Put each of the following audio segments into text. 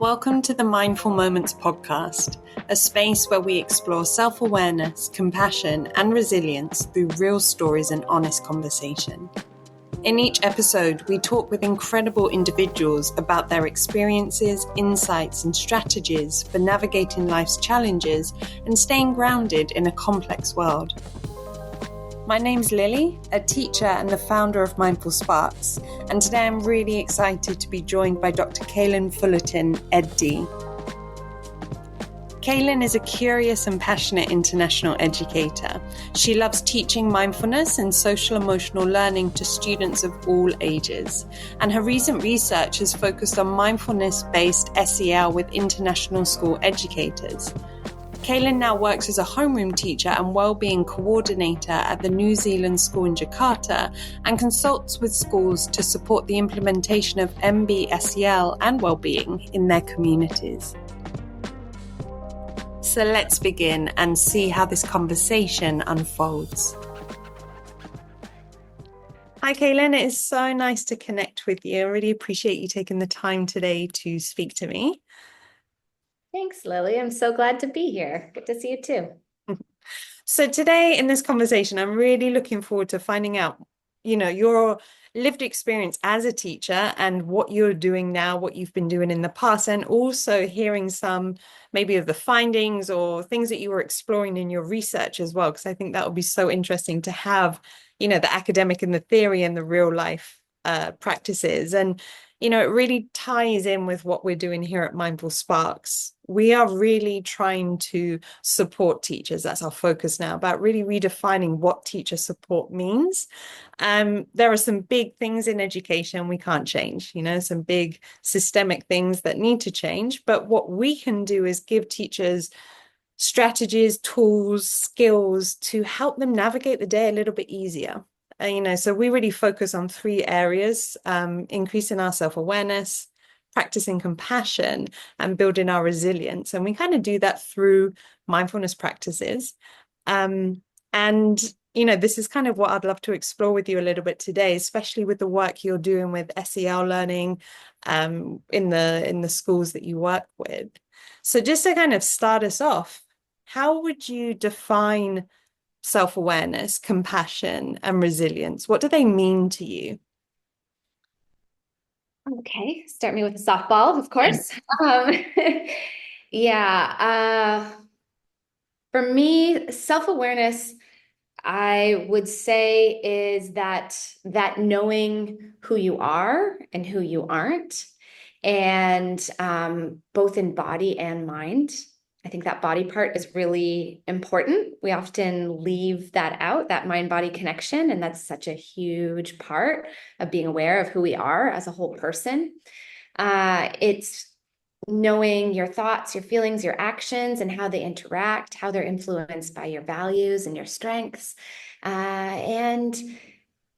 Welcome to the Mindful Moments podcast, a space where we explore self-awareness, compassion, and resilience through real stories and honest conversation. In each episode, we talk with incredible individuals about their experiences, insights, and strategies for navigating life's challenges and staying grounded in a complex world. My name's Lilly, a teacher and the founder of Mindful Sparks, and today I'm really excited to be joined by Dr Kailyn Fullerton, EdD. Kailyn is a curious and passionate international educator. She loves teaching mindfulness and social emotional learning to students of all ages, and her recent research has focused on mindfulness-based SEL with international school educators. Kailyn now works as a homeroom teacher and wellbeing coordinator at the New Zealand School in Jakarta and consults with schools to support the implementation of MBSEL and wellbeing in their communities. So let's begin and see how this conversation unfolds. Hi Kailyn, it is so nice to connect with you. I really appreciate you taking the time today to speak to me. Thanks, Lily. I'm so glad to be here. Good to see you too. So today in this conversation, I'm really looking forward to finding out, your lived experience as a teacher and what you're doing now, what you've been doing in the past, and also hearing some maybe of the findings or things that you were exploring in your research as well, because I think that would be so interesting to have, the academic and the theory and the real life practices. And it really ties in with what we're doing here at Mindful Sparks. We are really trying to support teachers. That's our focus now, about really redefining what teacher support means. There are some big things in education we can't change, some big systemic things that need to change. But what we can do is give teachers strategies, tools, skills to help them navigate the day a little bit easier. So we really focus on three areas: increasing our self-awareness, practicing compassion, and building our resilience. And we kind of do that through mindfulness practices. This is kind of what I'd love to explore with you a little bit today, especially with the work you're doing with SEL learning in the schools that you work with. So just to kind of start us off, how would you define self-awareness, compassion, and resilience? What do they mean to you? Okay, start me with a softball, of course. For me, self-awareness, I would say, is that knowing who you are and who you aren't, and both in body and mind. I think that body part is really important. We often leave that out, that mind-body connection, and that's such a huge part of being aware of who we are as a whole person. It's knowing your thoughts, your feelings, your actions, and how they interact, how they're influenced by your values and your strengths. And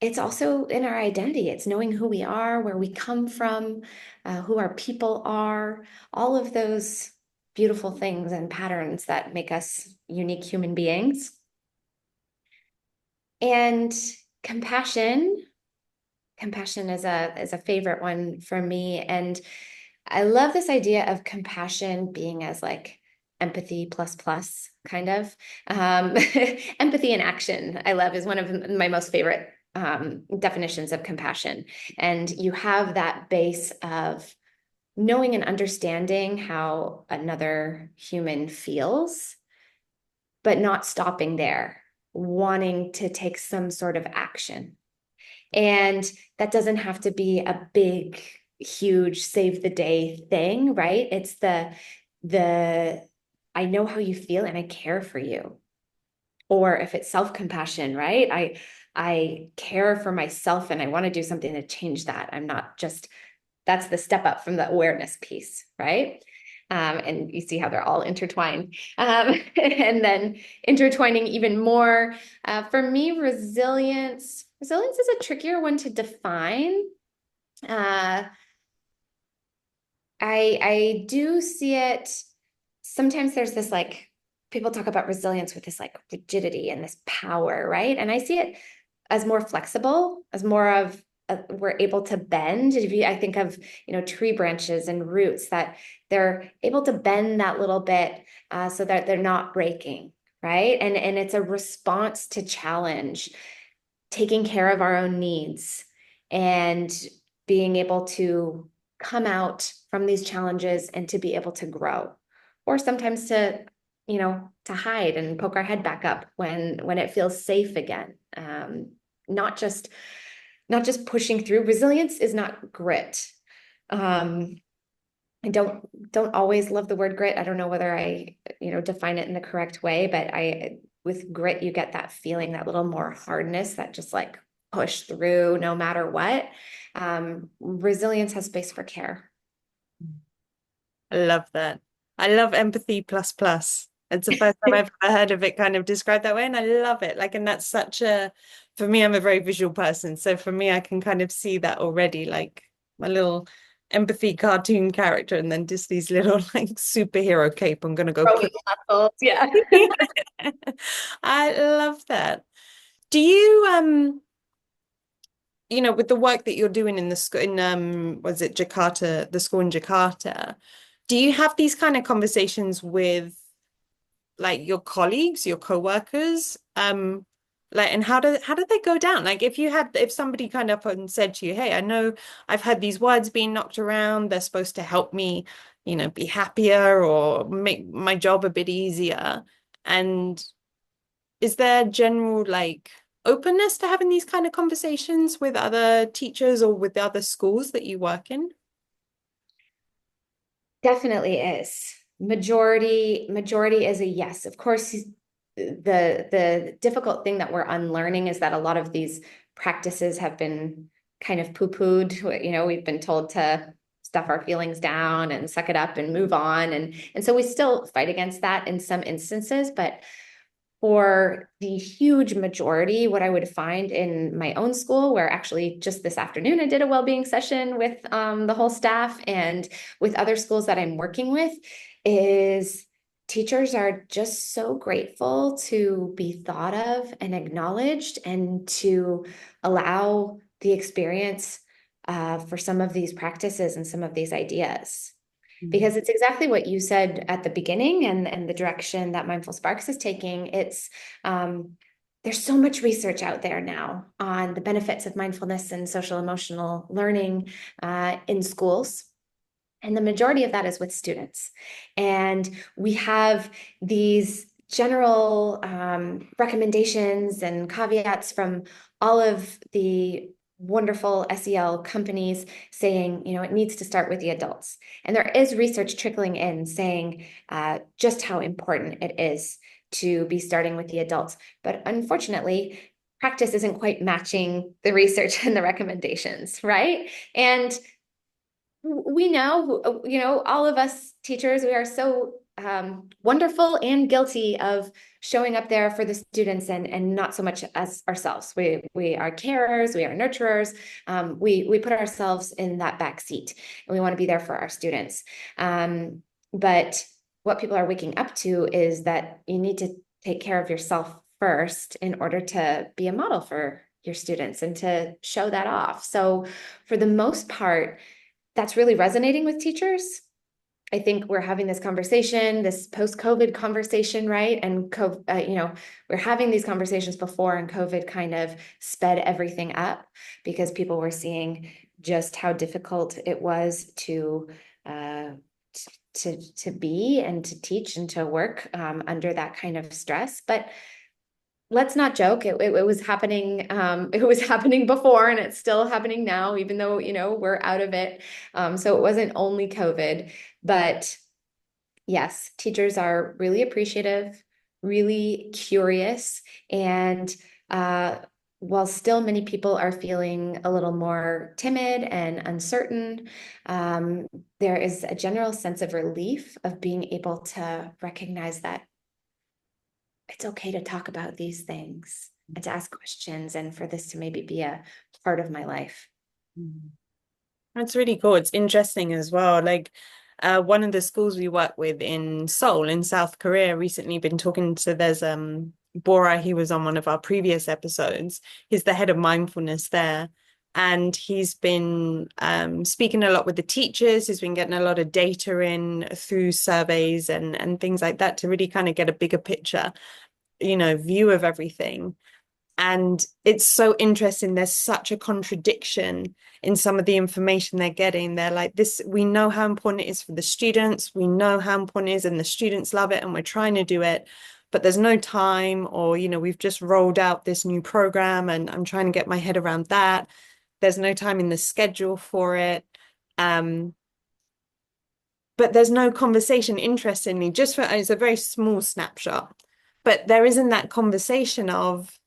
it's also in our identity. It's knowing who we are, where we come from, who our people are, all of those beautiful things and patterns that make us unique human beings. And compassion is a favorite one for me. And I love this idea of compassion being as like empathy plus kind of. Empathy in action, I love, is one of my most favorite definitions of compassion. And you have that base of knowing and understanding how another human feels, but not stopping there, wanting to take some sort of action. And that doesn't have to be a big, huge save the day thing, right? It's the I know how you feel and I care for you. Or if it's self-compassion, right? I care for myself and I want to do something to change that. I'm not just, that's the step up from the awareness piece, right? And you see how they're all intertwined. And then intertwining even more. For me, resilience is a trickier one to define. I do see it. Sometimes there's this, like, people talk about resilience with this like rigidity and this power, right? And I see it as more flexible, as more of we're able to bend. If you, I think of, tree branches and roots that they're able to bend that little bit so that they're not breaking, right? And it's a response to challenge, taking care of our own needs and being able to come out from these challenges and to be able to grow, or sometimes to hide and poke our head back up when it feels safe again. Not just pushing through. Resilience is not grit. I don't always love the word grit. I don't know whether I, define it in the correct way, but with grit, you get that feeling, that little more hardness, that just like push through no matter what. Resilience has space for care. I love that. I love empathy plus plus. It's the first time I've ever heard of it kind of described that way, and I love it. Like, and that's such a, for me, I'm a very visual person. So for me, I can kind of see that already, like my little empathy cartoon character, and then just these little like superhero cape. I'm gonna go Growing kill. muscles, yeah. I love that. Do you with the work that you're doing in the school in was it Jakarta, the school in Jakarta, do you have these kind of conversations with like your colleagues, your co-workers? Like, and how did they go down? Like if somebody kind of up and said to you, hey, I know I've had these words being knocked around, they're supposed to help me, be happier or make my job a bit easier. And is there general like openness to having these kind of conversations with other teachers or with the other schools that you work in? Definitely is. Majority is a yes. Of course, the difficult thing that we're unlearning is that a lot of these practices have been kind of poo-pooed. We've been told to stuff our feelings down and suck it up and move on. And so we still fight against that in some instances, but for the huge majority, what I would find in my own school, where actually just this afternoon I did a well-being session with the whole staff and with other schools that I'm working with, is teachers are just so grateful to be thought of and acknowledged and to allow the experience for some of these practices and some of these ideas. Because it's exactly what you said at the beginning, and the direction that Mindful Sparks is taking. It's there's so much research out there now on the benefits of mindfulness and social emotional learning in schools. And the majority of that is with students. And we have these general recommendations and caveats from all of the wonderful SEL companies saying, it needs to start with the adults. And there is research trickling in saying just how important it is to be starting with the adults. But unfortunately, practice isn't quite matching the research and the recommendations, right? And we know, all of us teachers, we are so wonderful and guilty of showing up there for the students and not so much as ourselves. We are carers, we are nurturers. We put ourselves in that back seat, and we want to be there for our students. But what people are waking up to is that you need to take care of yourself first in order to be a model for your students and to show that off. So for the most part, that's really resonating with teachers. I think we're having this conversation, this post-COVID conversation, right? And we're having these conversations before, and COVID kind of sped everything up because people were seeing just how difficult it was to be and to teach and to work under that kind of stress. But let's not joke. It was happening. It was happening before, and it's still happening now, even though, we're out of it. So it wasn't only COVID, but yes, teachers are really appreciative, really curious. And while still many people are feeling a little more timid and uncertain, there is a general sense of relief of being able to recognize that it's okay to talk about these things and to ask questions and for this to maybe be a part of my life. That's really cool. It's interesting as well. Like one of the schools we work with in Seoul in South Korea recently been talking to there's Bora, he was on one of our previous episodes. He's the head of mindfulness there. and he's been speaking a lot with the teachers. He's been getting a lot of data in through surveys and things like that to really kind of get a bigger picture, view of everything. And it's so interesting. There's such a contradiction in some of the information they're getting. They're like, this, we know how important it is for the students. We know how important it is, and the students love it, and we're trying to do it. But there's no time, or, we've just rolled out this new program and I'm trying to get my head around that. There's no time in the schedule for it. Um, but there's no conversation, interestingly, just for it's a very small snapshot. But there isn't that conversation of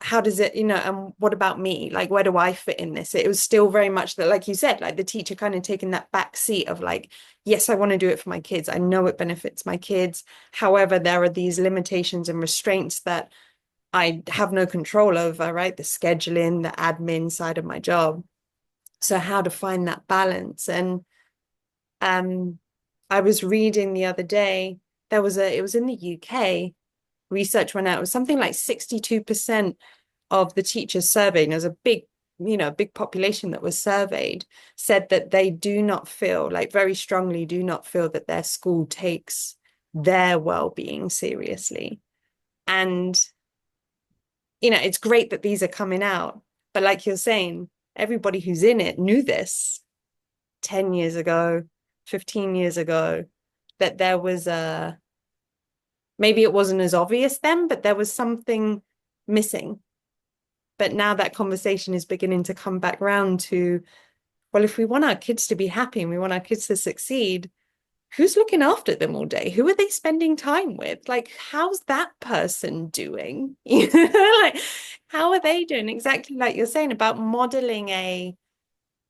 how does it, and what about me? Like, where do I fit in this? It was still very much that, like you said, like the teacher kind of taking that back seat of like, yes, I want to do it for my kids. I know it benefits my kids. However, there are these limitations and restraints that I have no control over, right? The scheduling, the admin side of my job. So how to find that balance. And um, I was reading the other day, it was in the UK, research went out, it was something like 62% of the teachers surveyed, and there's a big population that was surveyed, said that they do not feel, like very strongly do not feel that their school takes their well-being seriously. And, it's great that these are coming out, but like you're saying, everybody who's in it knew this 10 years ago, 15 years ago, that there was maybe it wasn't as obvious then, but there was something missing. But now that conversation is beginning to come back round to, well, if we want our kids to be happy and we want our kids to succeed, who's looking after them all day? Who are they spending time with? Like, how's that person doing? Like, how are they doing? Exactly like you're saying about modeling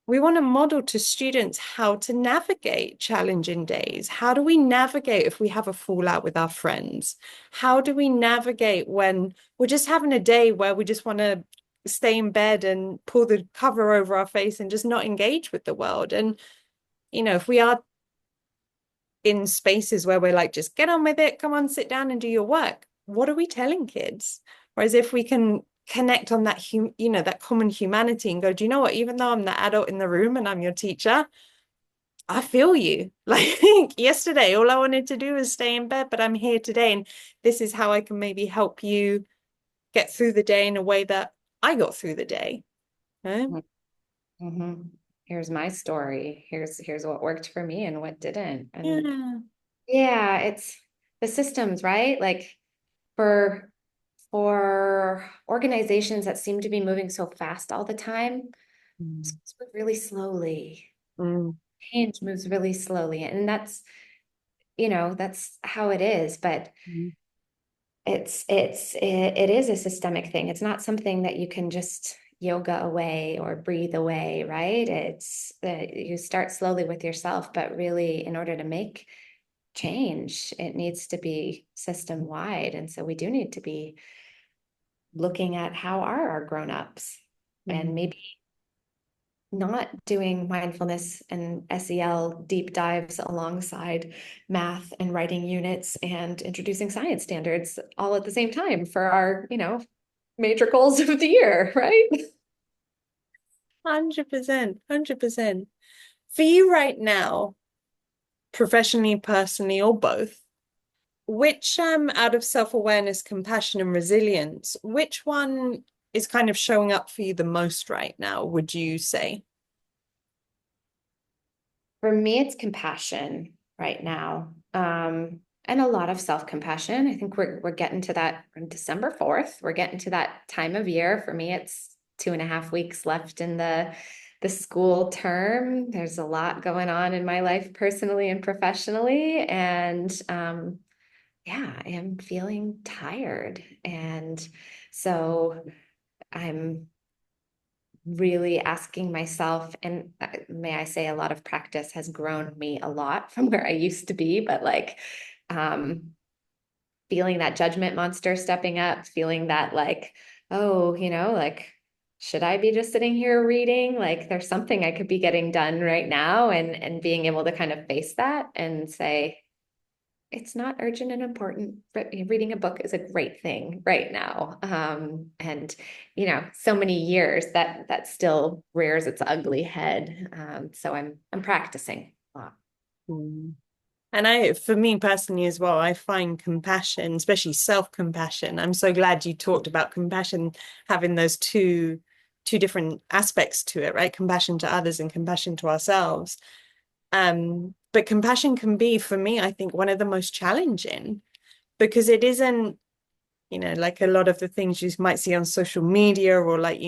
we want to model to students how to navigate challenging days. How do we navigate if we have a fallout with our friends? How do we navigate when we're just having a day where we just want to stay in bed and pull the cover over our face and just not engage with the world? And, if we are in spaces where we're like, just get on with it, come on, sit down and do your work, what are we telling kids? Whereas if we can connect on that that common humanity and go, do you know what, even though I'm the adult in the room and I'm your teacher, I feel you. Like yesterday all I wanted to do was stay in bed, but I'm here today, and this is how I can maybe help you get through the day in a way that I got through the day. Huh? Mm-hmm. Here's my story. Here's what worked for me and what didn't. And Yeah. yeah, it's the systems, right? Like for for organizations that seem to be moving so fast all the time, Mm. schools move really slowly. Mm. Change moves really slowly. And that's how it is. But Mm. it is a systemic thing. It's not something that you can just yoga away or breathe away, right? It's you start slowly with yourself, but really in order to make change, it needs to be system wide. And so we do need to be looking at how are our grown-ups, and Mm. maybe not doing mindfulness and SEL deep dives alongside math and writing units and introducing science standards all at the same time for our, major goals of the year, right? 100%, 100%. For you right now, professionally, personally, or both, which out of self-awareness, compassion, and resilience, which one is kind of showing up for you the most right now, would you say? For me, it's compassion right now. And a lot of self-compassion. I think we're getting to that on December 4th. We're getting to that time of year. For me, it's 2.5 weeks left in the school term. There's a lot going on in my life personally and professionally. And yeah, I am feeling tired. And so I'm really asking myself, and may I say, a lot of practice has grown me a lot from where I used to be, but like um, feeling that judgment monster stepping up, feeling that like, oh, like, should I be just sitting here reading? Like, there's something I could be getting done right now, and being able to kind of face that and say, it's not urgent and important. But reading a book is a great thing right now. And so many years that still rears its ugly head. So I'm practicing a lot. Mm. And for me personally as well, I find compassion, especially self-compassion. I'm so glad you talked about compassion having those two different aspects to it, right? Compassion to others and compassion to ourselves. But compassion can be, for me, I think, one of the most challenging because it isn't, like a lot of the things you might see on social media or like,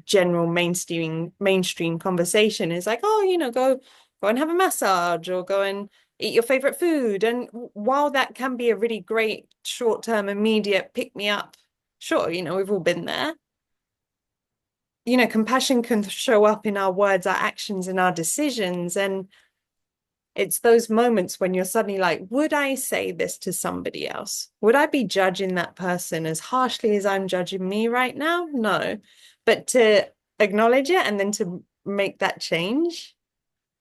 general mainstream conversation is like, oh, go and have a massage or go and eat your favorite food. And while that can be a really great short-term, immediate pick me up, sure, we've all been there. Compassion can show up in our words, our actions, and our decisions. And it's those moments when you're suddenly like, would I say this to somebody else? Would I be judging that person as harshly as I'm judging me right now? No. But to acknowledge it and then to make that change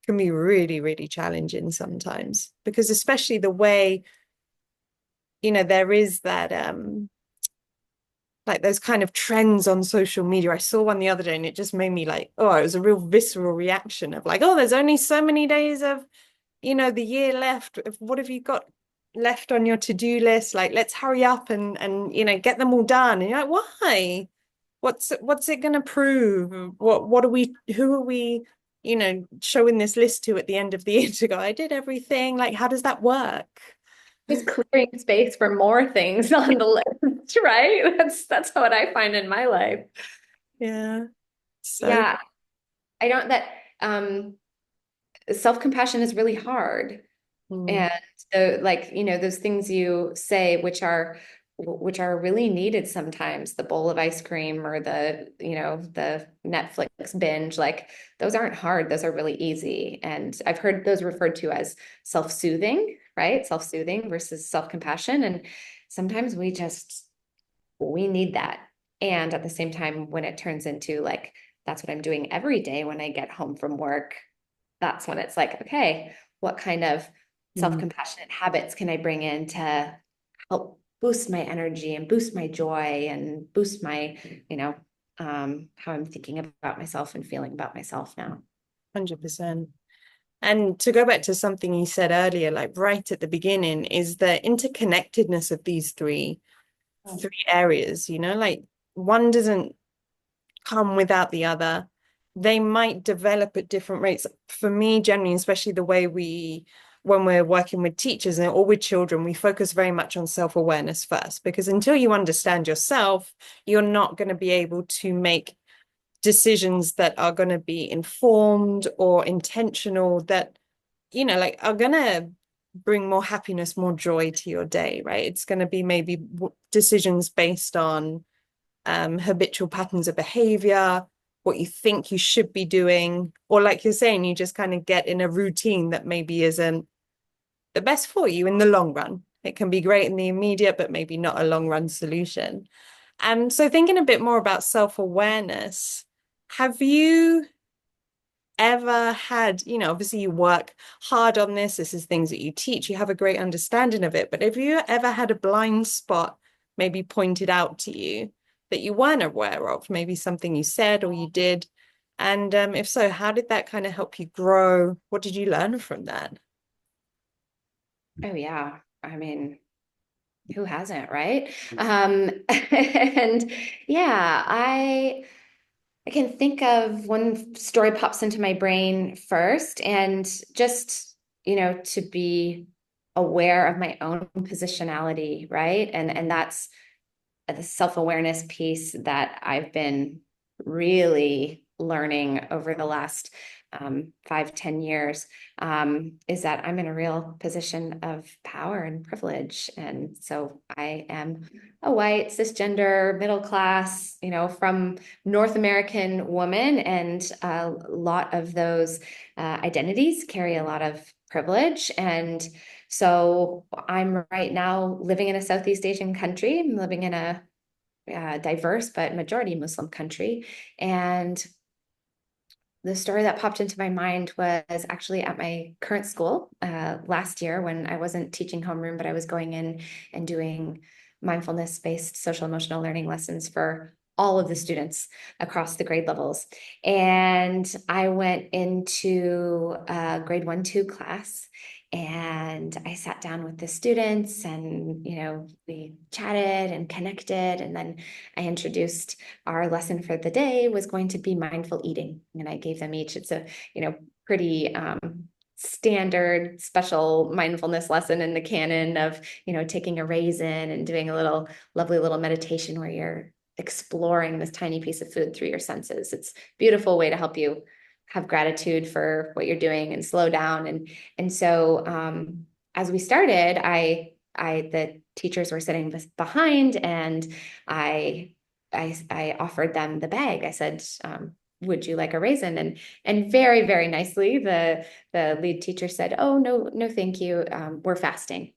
can be really, really challenging sometimes. Because especially the way, there is that like those kind of trends on social media. I saw one the other day and it just made me like, oh, it was a real visceral reaction of like, oh, there's only so many days of the year left. What have you got left on your to-do list? Like, let's hurry up and get them all done. And you're like, why? What's it going to prove? What are we? Who are we? Showing this list to at the end of the year to go, I did everything. Like, how does that work? Just clearing space for more things on the list, right? That's what I find in my life. Yeah. So, Yeah, I don't that self-compassion is really hard. mm, And those things you say, which are really needed sometimes, the bowl of ice cream or the Netflix binge, like those aren't hard. Those are really easy. And I've heard those referred to as self-soothing, right? Self-soothing versus self-compassion. And sometimes we need that. And at the same time, when it turns into like, that's what I'm doing every day when I get home from work, that's when it's like, okay, what kind of mm, self-compassionate habits can I bring in to help boost my energy and boost my joy and boost my, how I'm thinking about myself and feeling about myself now. 100%. And to go back to something you said earlier, like right at the beginning, is the interconnectedness of these three areas, like one doesn't come without the other. They might develop at different rates. For me, generally, especially the way when we're working with teachers or with children, we focus very much on self-awareness first, because until you understand yourself, you're not going to be able to make decisions that are going to be informed or intentional that, like are going to bring more happiness, more joy to your day, right? It's going to be maybe decisions based on habitual patterns of behavior, what you think you should be doing, or like you're saying, you just kind of get in a routine that maybe isn't the best for you in the long run. It can be great in the immediate, but maybe not a long run solution. So thinking a bit more about self-awareness, have you ever had, obviously you work hard on this, this is things that you teach, you have a great understanding of it, but have you ever had a blind spot maybe pointed out to you that you weren't aware of, maybe something you said or you did? And if so, how did that kind of help you grow? What did you learn from that? Oh yeah. I mean, who hasn't, right? And yeah, I can think of one story pops into my brain first, and just, to be aware of my own positionality, right? And that's the self-awareness piece that I've been really learning over the last 5, 10 years, is that I'm in a real position of power and privilege. And so I am a white, cisgender, middle class, from North American woman. And a lot of those identities carry a lot of privilege. And so I'm right now living in a Southeast Asian country. I'm living in a diverse but majority Muslim country. And the story that popped into my mind was actually at my current school last year when I wasn't teaching homeroom, but I was going in and doing mindfulness-based social emotional learning lessons for all of the students across the grade levels. And I went into a grade 1-2 class and I sat down with the students and, we chatted and connected. And then I introduced our lesson for the day was going to be mindful eating. And I gave them each, it's a, pretty standard special mindfulness lesson in the canon of, taking a raisin and doing a little lovely little meditation where you're exploring this tiny piece of food through your senses. It's a beautiful way to help you have gratitude for what you're doing and slow down. And so as we started, the teachers were sitting behind and I offered them the bag. I said, would you like a raisin? And very, very nicely, the lead teacher said, oh, no, no, thank you. We're fasting.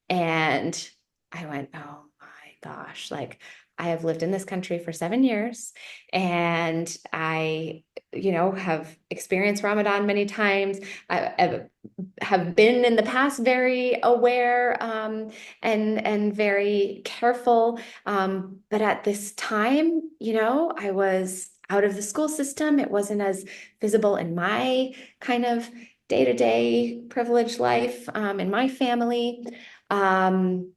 And I went, oh my gosh, like I have lived in this country for 7 years and I, have experienced Ramadan many times. I have been in the past very aware and very careful. But at this time, I was out of the school system. It wasn't as visible in my kind of day-to-day privileged life in my family. Um,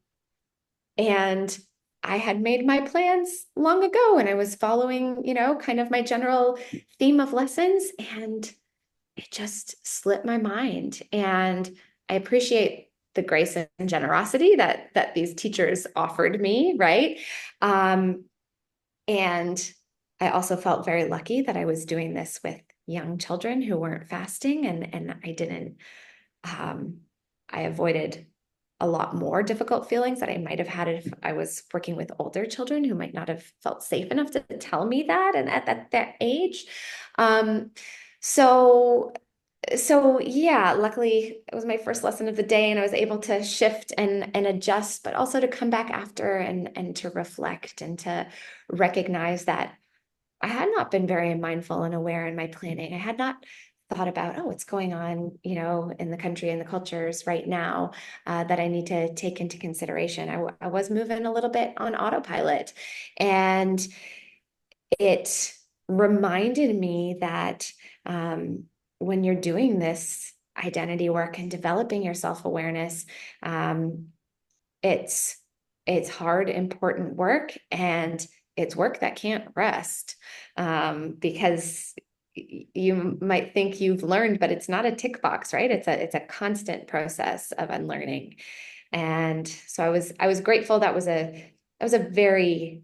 and I had made my plans long ago and I was following, kind of my general theme of lessons and it just slipped my mind. And I appreciate the grace and generosity that these teachers offered me, right? And I also felt very lucky that I was doing this with young children who weren't fasting and I didn't I avoided a lot more difficult feelings that I might have had if I was working with older children who might not have felt safe enough to tell me that and at that age. Um, so so yeah, luckily it was my first lesson of the day and I was able to shift and adjust, but also to come back after and to reflect and to recognize that I had not been very mindful and aware in my planning. I had not thought about, oh, what's going on, in the country and the cultures right now that I need to take into consideration. I was moving a little bit on autopilot. And it reminded me that when you're doing this identity work and developing your self-awareness, um, it's it's hard, important work, and it's work that can't rest because you might think you've learned, but it's not a tick box, right? It's a constant process of unlearning. And so I was grateful that was a very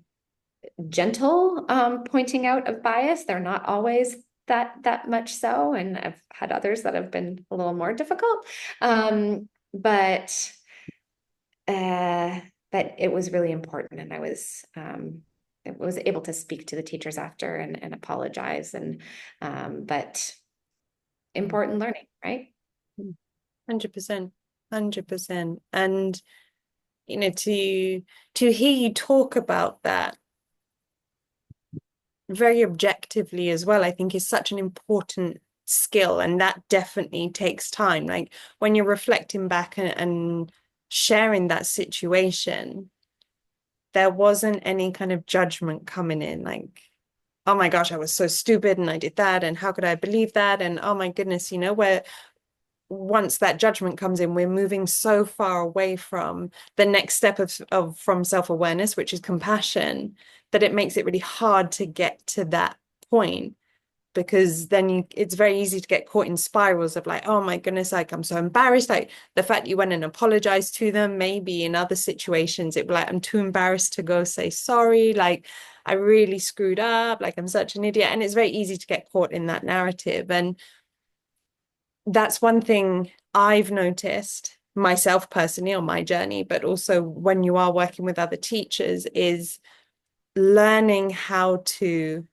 gentle pointing out of bias. They're not always that much so, and I've had others that have been a little more difficult. But uh, but it was really important, and I was able to speak to the teachers after and apologize, and but important learning, right? 100%, 100%. And to hear you talk about that very objectively as well, I think is such an important skill, and that definitely takes time. Like when you're reflecting back and sharing that situation, there wasn't any kind of judgment coming in, like, oh my gosh, I was so stupid and I did that, and how could I believe that? And oh my goodness, where once that judgment comes in, we're moving so far away from the next step of from self-awareness, which is compassion, that it makes it really hard to get to that point, because then it's very easy to get caught in spirals of like, oh my goodness, like I'm so embarrassed. Like the fact you went and apologized to them, maybe in other situations it'd be like, I'm too embarrassed to go say sorry, like I really screwed up, like I'm such an idiot. And it's very easy to get caught in that narrative. And that's one thing I've noticed myself personally on my journey, but also when you are working with other teachers, is learning how to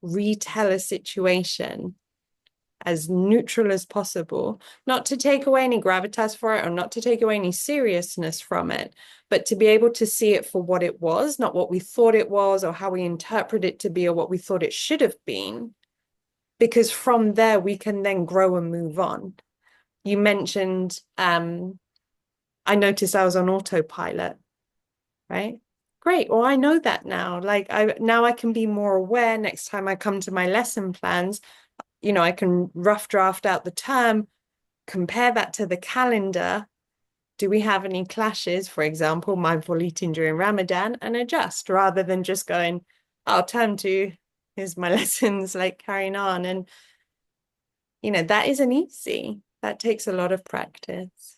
retell a situation as neutral as possible, not to take away any gravitas for it or not to take away any seriousness from it, but to be able to see it for what it was, not what we thought it was or how we interpret it to be or what we thought it should have been, because from there we can then grow and move on. You mentioned, I noticed I was on autopilot, right? Great. Well, I know that now. Like I can be more aware next time I come to my lesson plans. I can rough draft out the term, compare that to the calendar. Do we have any clashes, for example, mindful eating during Ramadan, and adjust rather than just going, oh, term two, here's my lessons, like carrying on. And, that isn't easy. That takes a lot of practice.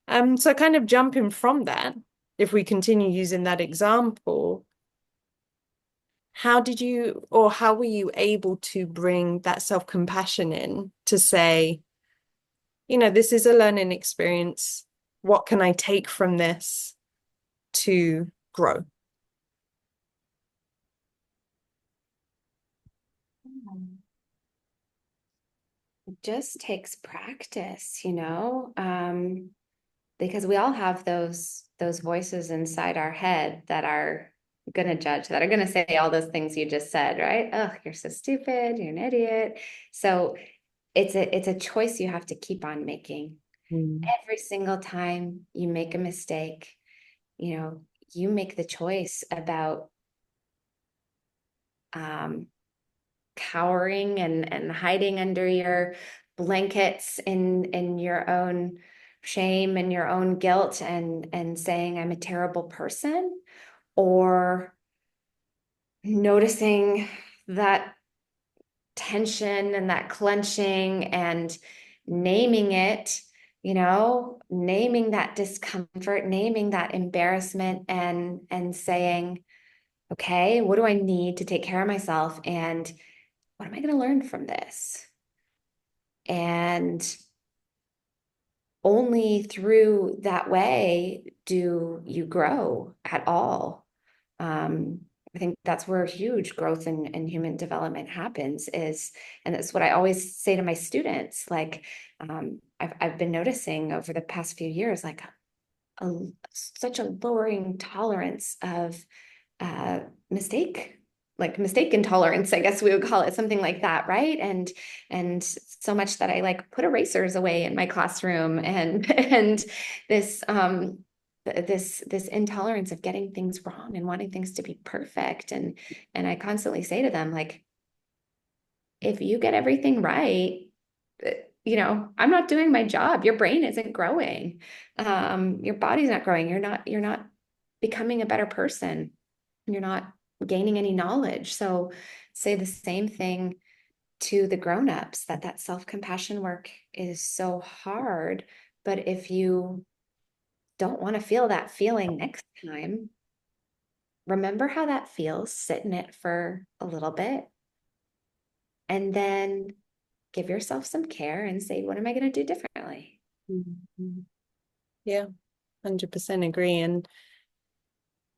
So kind of jumping from that, if we continue using that example, how were you able to bring that self-compassion in to say, this is a learning experience. What can I take from this to grow? It just takes practice, because we all have those voices inside our head that are going to judge, that are going to say all those things you just said, right? Oh, you're so stupid, you're an idiot. So it's a choice you have to keep on making. Mm. Every single time you make a mistake, you know, you make the choice about um, cowering and hiding under your blankets in your own shame and your own guilt and saying I'm a terrible person, or noticing that tension and that clenching and naming it, naming that discomfort, naming that embarrassment, and saying, okay, what do I need to take care of myself, and what am I going to learn from this? And only through that way do you grow at all. Um, I think that's where huge growth in human development happens and that's what I always say to my students, like, I've been noticing over the past few years, like a, such a lowering tolerance of uh, mistake, like mistake intolerance, I guess we would call it, something like that, right? And so much that I like put erasers away in my classroom, and and this this intolerance of getting things wrong and wanting things to be perfect, and I constantly say to them, like, if you get everything right, I'm not doing my job. Your brain isn't growing. Your body's not growing. You're not becoming a better person. You're not gaining any knowledge. So say the same thing to the grown-ups, that self-compassion work is so hard. But if you don't want to feel that feeling next time, remember how that feels, sit in it for a little bit, and then give yourself some care and say, what am I going to do differently? Mhm. Yeah, 100% agree. And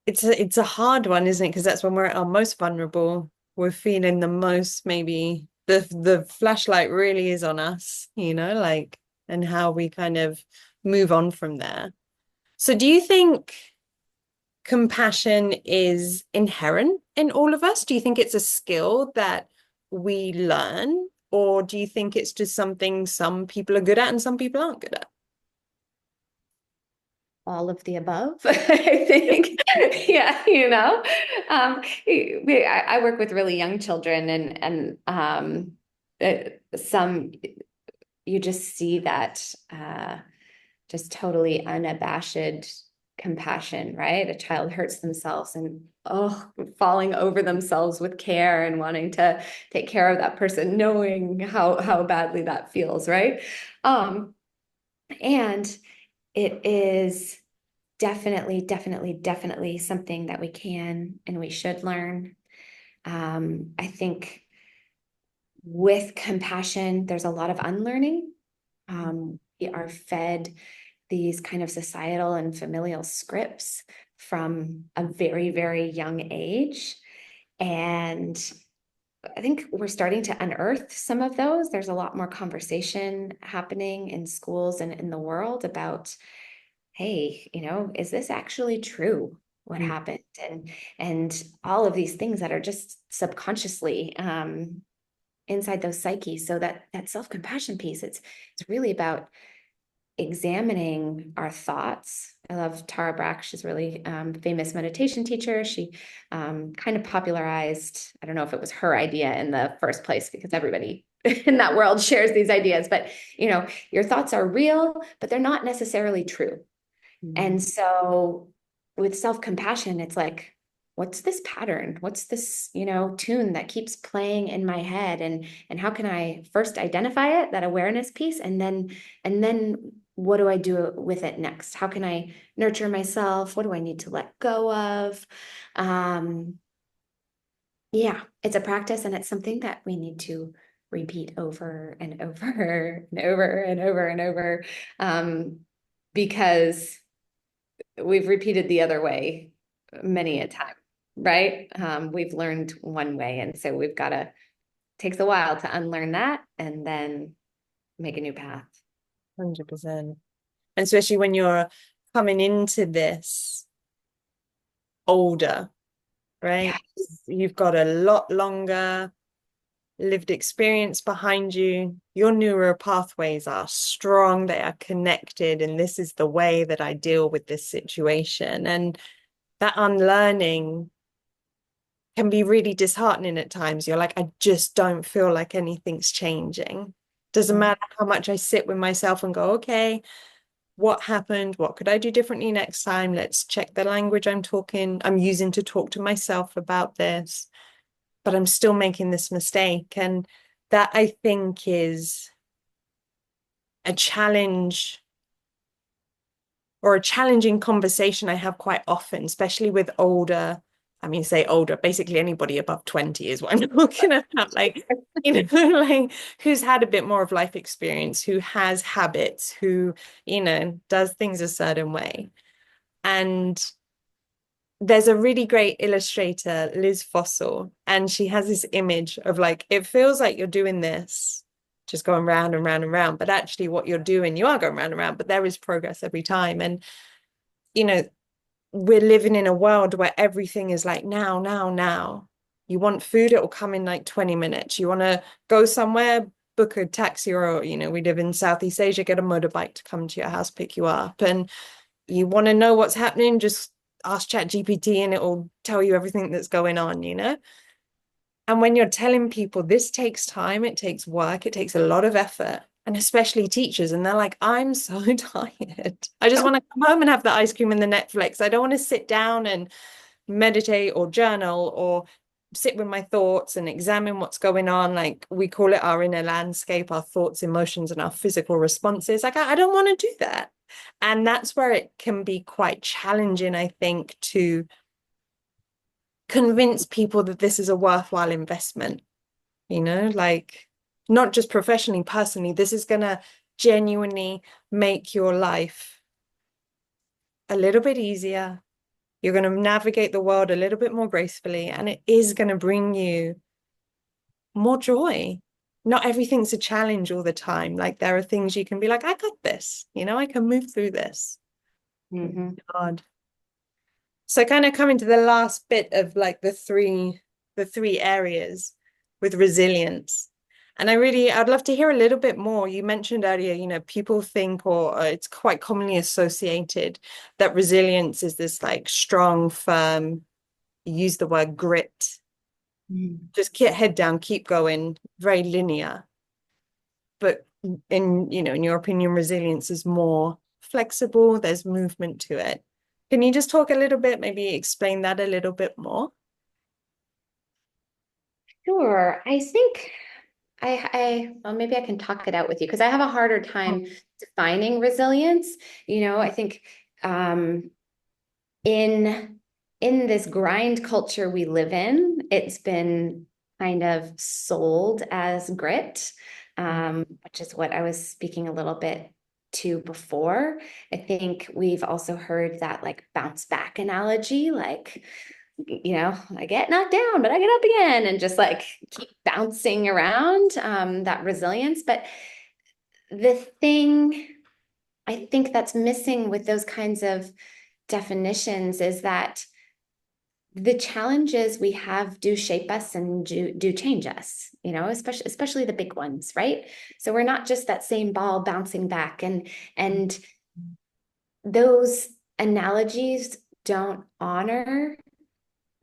it's a hard one, isn't it? Because that's when we're at our most vulnerable. We're feeling the most, maybe the flashlight really is on us, like, and how we kind of move on from there. So do you think compassion is inherent in all of us? Do you think it's a skill that we learn, or do you think it's just something some people are good at and some people aren't good at? All of the above, I think. Yeah, I work with really young children, and some, you just see that just totally unabashed compassion, right? A child hurts themselves and falling over themselves with care and wanting to take care of that person, knowing how badly that feels, right? And it is definitely something that we can and we should learn. I think with compassion, there's a lot of unlearning. We are fed these kind of societal and familial scripts from a very, very young age. And I think we're starting to unearth some of those. There's a lot more conversation happening in schools and in the world about, hey, is this actually true? What happened? And all of these things that are just subconsciously inside those psyches. So that self-compassion piece, it's really about examining our thoughts. I love Tara Brach. She's a really famous meditation teacher. She kind of popularized, I don't know if it was her idea in the first place, because everybody in that world shares these ideas, but your thoughts are real, but they're not necessarily true. Mm. And so with self-compassion, it's like, what's this pattern? What's this, tune that keeps playing in my head? And how can I first identify it, that awareness piece, and then what do I do with it next? How can I nurture myself? What do I need to let go of? Um, yeah, it's a practice, and it's something that we need to repeat over and over and over and over and over, because we've repeated the other way many a time, right? We've learned one way, and so we've got to, takes a while to unlearn that and then make a new path. 100%. And especially when you're coming into this older, Yeah. right? You've got a lot longer lived experience behind you. Your neural pathways are strong, they are connected, and this is the way that I deal with this situation. And that unlearning can be really disheartening at times. You're like, I just don't feel like anything's changing. Doesn't Right. matter how much I sit with myself and go, okay, what happened? What could I do differently next time? Let's check the language I'm using to talk to myself about this. But I'm still making this mistake. And that I think is a challenge or a challenging conversation I have quite often, especially with older. I mean, say older, basically anybody above 20 is what I'm talking about. Like, like who's had a bit more of life experience, who has habits, who, does things a certain way. And there's a really great illustrator, Liz Fossil, and she has this image of like, it feels like you're doing this, just going round and round and round. But actually, what you're doing, you are going round and round, but there is progress every time. And, you know, we're living in a world where everything is like now, now, now. You want food, it will come in like 20 minutes. You want to go somewhere, book a taxi, or, we live in Southeast Asia, get a motorbike to come to your house, pick you up. And you want to know what's happening, just ask ChatGPT and it will tell you everything that's going on. And when you're telling people this takes time, it takes work, it takes a lot of effort, and especially teachers, and they're like, I'm so tired. I just want to come home and have the ice cream and the Netflix. I don't want to sit down and meditate or journal or sit with my thoughts and examine what's going on. Like we call it our inner landscape, our thoughts, emotions, and our physical responses. Like I don't want to do that. And that's where it can be quite challenging, I think, to convince people that this is a worthwhile investment, like not just professionally, personally, this is going to genuinely make your life a little bit easier. You're going to navigate the world a little bit more gracefully, and it is going to bring you more joy. Not everything's a challenge all the time. Like there are things you can be like, I got this, I can move through this. Mm-hmm. God. So kind of coming to the last bit of like the three areas with resilience. And I'd love to hear a little bit more. You mentioned earlier, people think, or it's quite commonly associated that resilience is this like strong, firm, you use the word grit, Mm-hmm. just keep head down, keep going, very linear. But in your opinion, resilience is more flexible, there's movement to it. Can you just talk a little bit, maybe explain that a little bit more? Sure. I think well, maybe I can talk it out with you, because I have a harder time defining resilience. I think um, in this grind culture we live in, it's been kind of sold as grit, which is what I was speaking a little bit to before. I think we've also heard that like bounce back analogy, like, I get knocked down, but I get up again, and just like keep bouncing around, that resilience. But the thing I think that's missing with those kinds of definitions is that the challenges we have do shape us and do change us, especially the big ones, right? So we're not just that same ball bouncing back, and those analogies don't honor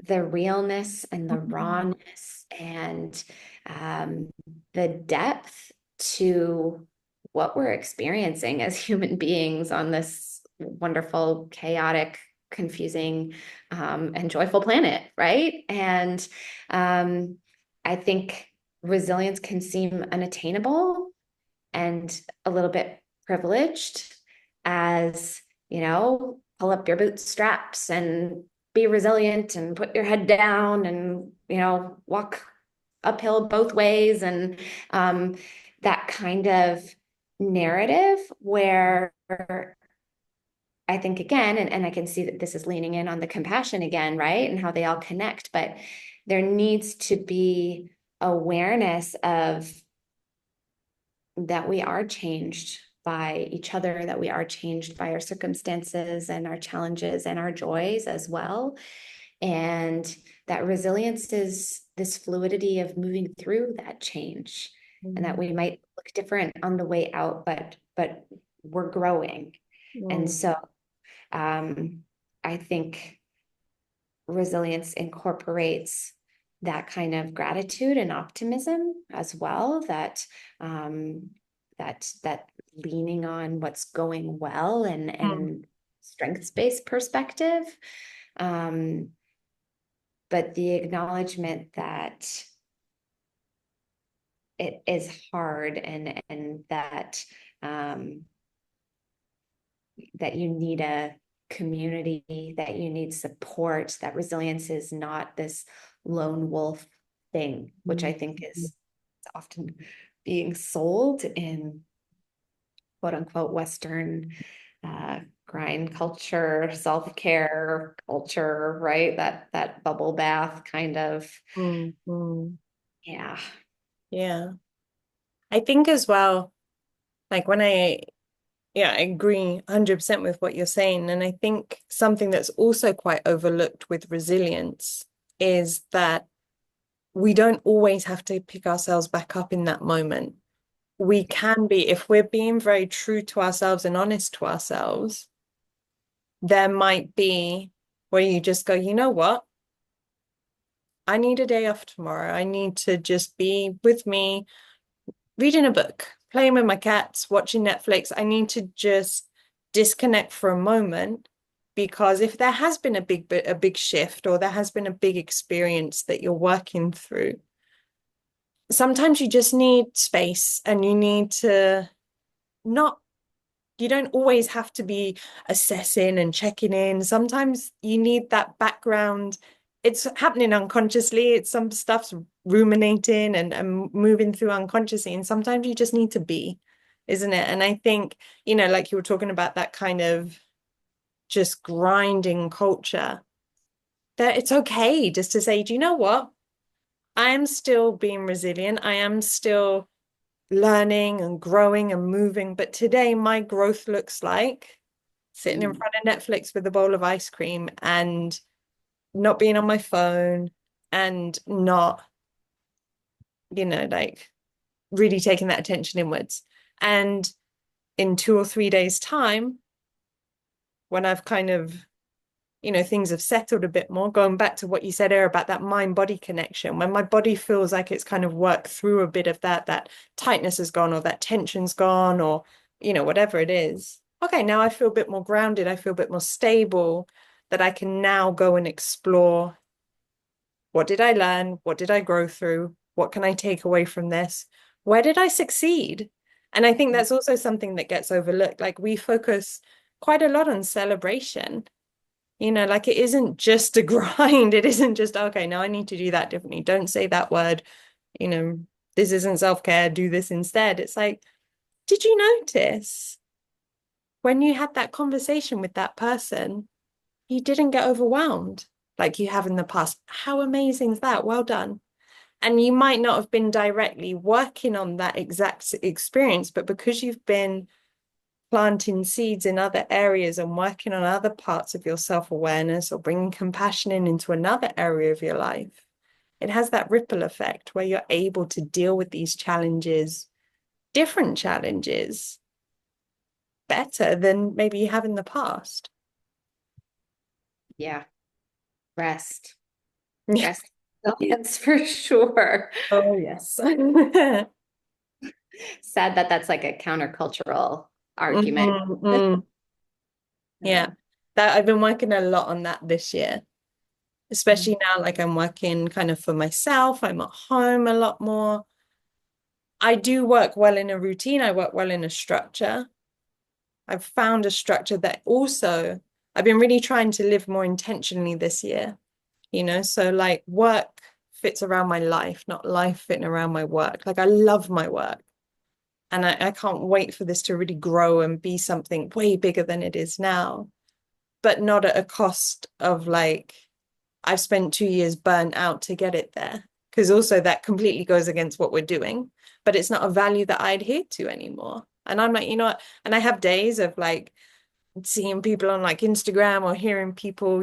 the realness and the rawness and um, the depth to what we're experiencing as human beings on this wonderful, chaotic, confusing, and joyful planet, right? And I think resilience can seem unattainable and a little bit privileged as, pull up your bootstraps and be resilient and put your head down and, walk uphill both ways. And that kind of narrative where I think again, and I can see that this is leaning in on the compassion again, right? And how they all connect, but there needs to be awareness of that we are changed by each other, that we are changed by our circumstances and our challenges and our joys as well. And that resilience is this fluidity of moving through that change, and that we might look different on the way out, but we're growing. And Mm. so I think resilience incorporates that kind of gratitude and optimism as well, that leaning on what's going well Mm. and strengths-based perspective, um, but the acknowledgement that it is hard, and that you need a community, that you need support, that resilience is not this lone wolf thing, which I think is often being sold in quote unquote Western grind culture, self-care culture, right? That bubble bath kind of, Mm. Mm. yeah. Yeah. I think as well, like yeah, I agree 100% with what you're saying. And I think something that's also quite overlooked with resilience is that we don't always have to pick ourselves back up in that moment. We can be, if we're being very true to ourselves and honest to ourselves, there might be where you just go, you know what? I need a day off tomorrow. I need to just be with me, reading a book, playing with my cats, watching Netflix. I need to just disconnect for a moment because if there has been a big shift or there has been a big experience that you're working through, sometimes you just need space and you need to not you don't always have to be assessing and checking in. Sometimes you need that background. It's happening unconsciously. It's some stuff's ruminating and moving through unconsciously. And sometimes you just need to be, isn't it? And I think, like you were talking about that kind of just grinding culture, that it's okay just to say, do you know what? I am still being resilient. I am still learning and growing and moving. But today, my growth looks like sitting in Mm. front of Netflix with a bowl of ice cream and not being on my phone and not, like really taking that attention inwards. And in 2 or 3 days' time, when I've kind of, things have settled a bit more, going back to what you said earlier about that mind-body connection, when my body feels like it's kind of worked through a bit of that tightness is gone or that tension's gone or, whatever it is. Okay, now I feel a bit more grounded. I feel a bit more stable that I can now go and explore what did I learn? What did I grow through? What can I take away from this? Where did I succeed? And I think that's also something that gets overlooked. Like we focus quite a lot on celebration, like it isn't just a grind. It isn't just, okay, now I need to do that differently. Don't say that word, you know, this isn't self-care, do this instead. It's like, did you notice when you had that conversation with that person, you didn't get overwhelmed like you have in the past? How amazing is that? Well done. And you might not have been directly working on that exact experience, but because you've been planting seeds in other areas and working on other parts of your self-awareness or bringing compassion into another area of your life, it has that ripple effect where you're able to deal with these challenges, different challenges, better than maybe you have in the past. Yeah. Rest. Yeah. Rest. Resilience for sure. Oh, yes. Sad that that's like a countercultural argument. Mm-hmm. Yeah. Yeah. That I've been working a lot on that this year, especially now, like I'm working kind of for myself. I'm at home a lot more. I do work well in a routine. I work well in a structure. I've found a structure that also I've been really trying to live more intentionally this year, so like work fits around my life, not life fitting around my work. Like I love my work and I can't wait for this to really grow and be something way bigger than it is now, but not at a cost of like, I've spent 2 years burnt out to get it there. Because also that completely goes against what we're doing, but it's not a value that I adhere to anymore. And I'm like, you know what? And I have days of like seeing people on like Instagram or hearing people,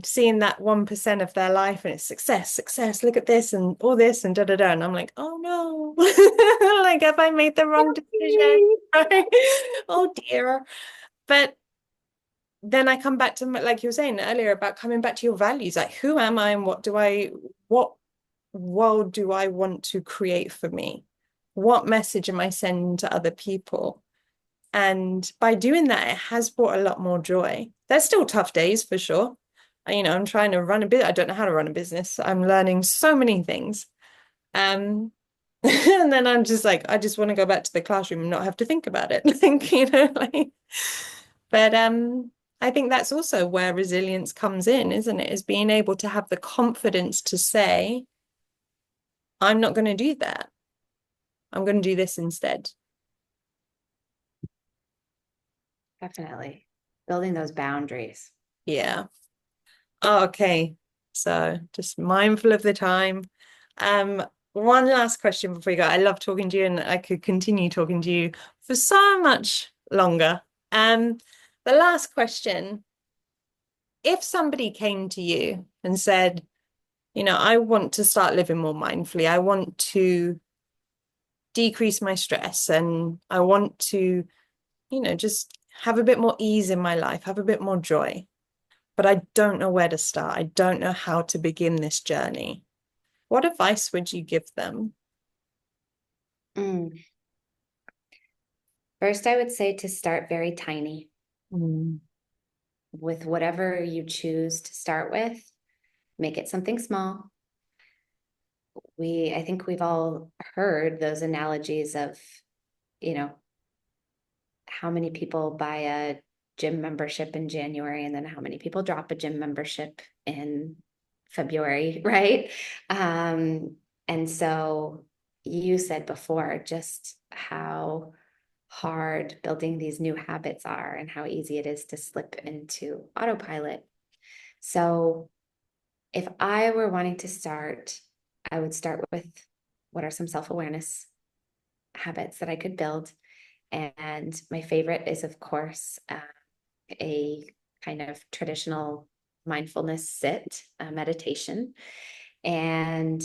seeing that 1% of their life and it's success, success, look at this and all this and da da da. And I'm like, oh no, like have I made the wrong decision? Oh dear. But then I come back to like you were saying earlier about coming back to your values. Like, who am I and what world do I want to create for me? What message am I sending to other people? And by doing that, it has brought a lot more joy. There's still tough days for sure. I'm trying to run a bit. I don't know how to run a business. I'm learning so many things. Um, and then I'm just like, I just want to go back to the classroom and not have to think about it. Like, but I think that's also where resilience comes in, isn't it? Is being able to have the confidence to say, I'm not going to do that. I'm going to do this instead. Definitely. Building those boundaries. Yeah. Oh, okay. So just mindful of the time. One last question before you go. I love talking to you and I could continue talking to you for so much longer. The last question, if somebody came to you and said, I want to start living more mindfully. I want to decrease my stress and I want to, just have a bit more ease in my life, have a bit more joy. But I don't know where to start. I don't know how to begin this journey. What advice would you give them? Mm. First, I would say to start very tiny Mm. with whatever you choose to start with. Make it something small. I think we've all heard those analogies of, you know, how many people buy a gym membership in January and then how many people drop a gym membership in February, right? And so you said before just how hard building these new habits are and how easy it is to slip into autopilot. So if I were wanting to start, I would start with what are some self-awareness habits that I could build. And my favorite is, of course, a kind of traditional mindfulness sit, meditation. And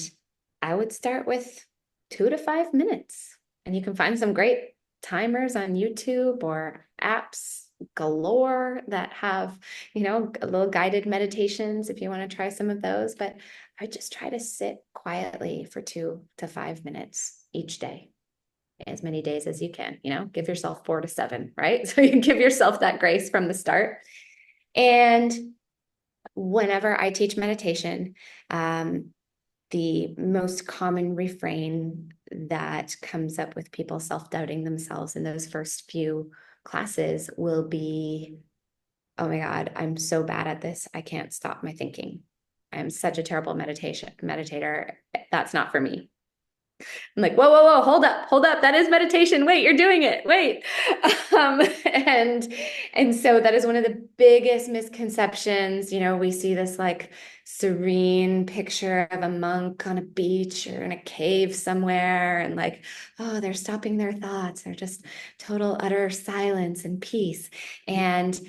I would start with 2 to 5 minutes. And you can find some great timers on YouTube or apps galore that have, little guided meditations if you want to try some of those. But I just try to sit quietly for 2 to 5 minutes each day, as many days as you can, give yourself 4 to 7, right? So you give yourself that grace from the start. And whenever I teach meditation, the most common refrain that comes up with people self-doubting themselves in those first few classes will be, oh my God, I'm so bad at this. I can't stop my thinking. I'm such a terrible meditator. That's not for me. I'm like, whoa, whoa, whoa, hold up. That is meditation. Wait, you're doing it. Wait. Um, and and so that is one of the biggest misconceptions. We see this like serene picture of a monk on a beach or in a cave somewhere, and like, oh, they're stopping their thoughts. They're just total utter silence and peace. And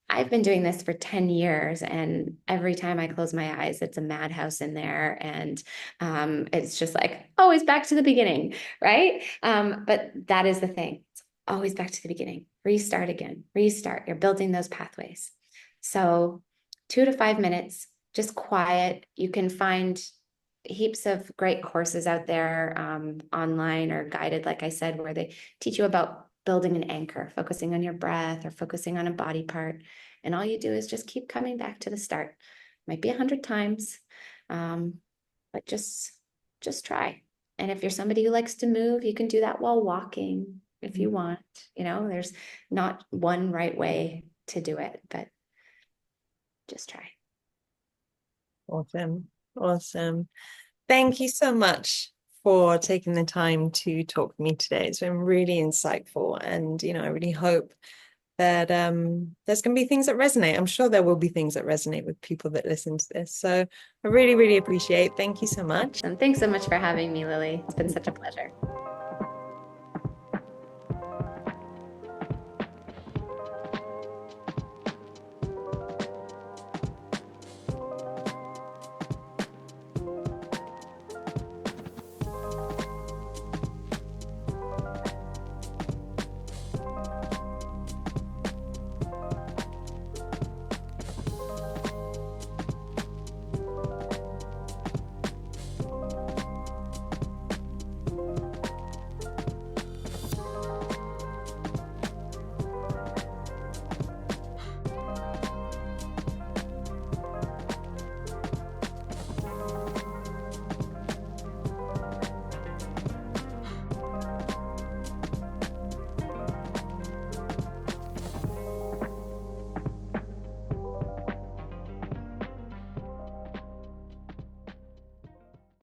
I've been doing this for 10 years, and every time I close my eyes, it's a madhouse in there. And it's just like always back to the beginning, right? But that is the thing. It's always back to the beginning. Restart again, restart. You're building those pathways. So 2 to 5 minutes, just quiet. You can find heaps of great courses out there online or guided, like I said, where they teach you about building an anchor, focusing on your breath or focusing on a body part. And all you do is just keep coming back to the start. Might be 100 times, um, but just try. And if you're somebody who likes to move, you can do that while walking if you want. There's not one right way to do it, but just try. Awesome. Awesome. Thank you so much for taking the time to talk with me today. It's been really insightful. And, I really hope that there's going to be things that resonate. I'm sure there will be things that resonate with people that listen to this. So I really, really appreciate it. Thank you so much. And thanks so much for having me, Lily. It's been such a pleasure.